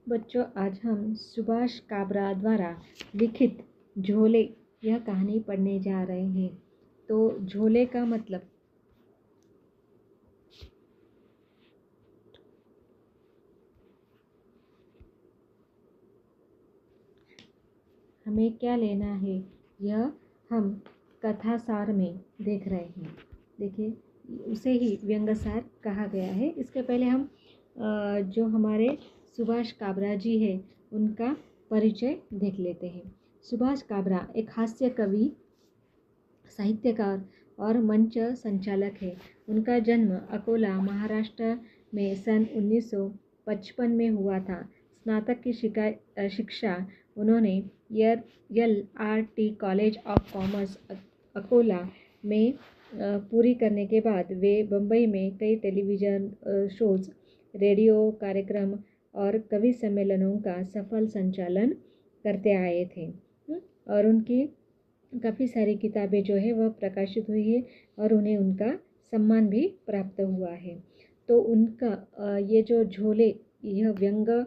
बच्चों, आज हम सुभाष काबरा द्वारा लिखित झोले यह कहानी पढ़ने जा रहे हैं। तो झोले का मतलब हमें क्या लेना है, यह हम कथासार में देख रहे हैं। देखिए, उसे ही व्यंग्यसार कहा गया है। इसके पहले हम जो हमारे सुभाष काबरा जी है उनका परिचय देख लेते हैं। सुभाष काबरा एक हास्य कवि, साहित्यकार और मंच संचालक है। उनका जन्म अकोला, महाराष्ट्र में सन 1955 में हुआ था। स्नातक की शिक्षा उन्होंने LRT college of commerce Akola में पूरी करने के बाद वे बम्बई में कई टेलीविज़न शोज़, रेडियो कार्यक्रम और कवि सम्मेलनों का सफल संचालन करते आए थे। और उनकी काफ़ी सारी किताबें जो है वह प्रकाशित हुई है और उन्हें उनका सम्मान भी प्राप्त हुआ है। तो उनका ये जो झोले, यह व्यंग्य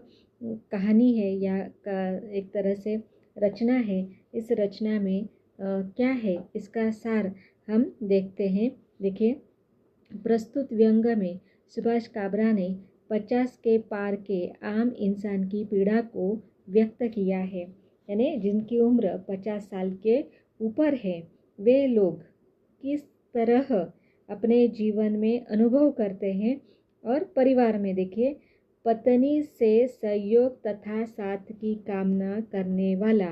कहानी है या एक तरह से रचना है। इस रचना में क्या है, इसका सार हम देखते हैं। देखिए, प्रस्तुत व्यंग्य में सुभाष काबरा ने 50 के पार के आम इंसान की पीड़ा को व्यक्त किया है। यानी जिनकी उम्र 50 साल के ऊपर है, वे लोग किस तरह अपने जीवन में अनुभव करते हैं। और परिवार में देखिए, पत्नी से सहयोग तथा साथ की कामना करने वाला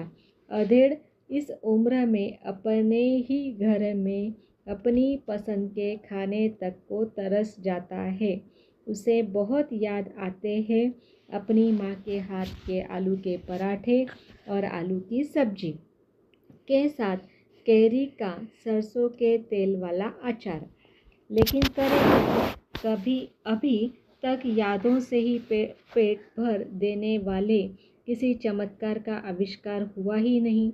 अधेड़ इस उम्र में अपने ही घर में अपनी पसंद के खाने तक को तरस जाता है। उसे बहुत याद आते हैं अपनी माँ के हाथ के आलू के पराठे और आलू की सब्जी के साथ कैरी का सरसों के तेल वाला अचार। लेकिन करें कभी अभी तक यादों से ही पेट भर देने वाले किसी चमत्कार का आविष्कार हुआ ही नहीं।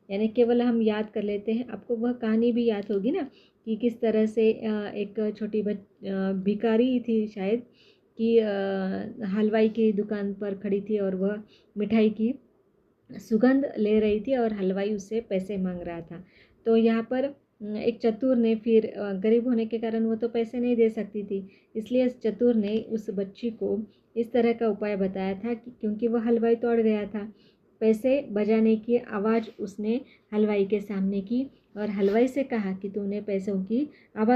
यानी केवल हम याद कर लेते हैं। आपको वह कहानी भी याद होगी ना कि किस तरह से एक छोटी भिखारी थी शायद, कि हलवाई की दुकान पर खड़ी थी और वह मिठाई की सुगंध ले रही थी और हलवाई उससे पैसे मांग रहा था। तो यहाँ पर एक चतुर ने, फिर गरीब होने के कारण वो तो पैसे नहीं दे सकती थी, इसलिए इस चतुर ने उस बच्ची को इस तरह का उपाय बताया था कि क्योंकि वह हलवाई तोड़ गया था, पैसे बजाने की आवाज़ उसने हलवाई के सामने की और हलवाई से कहा कि तूने पैसों की आवाज़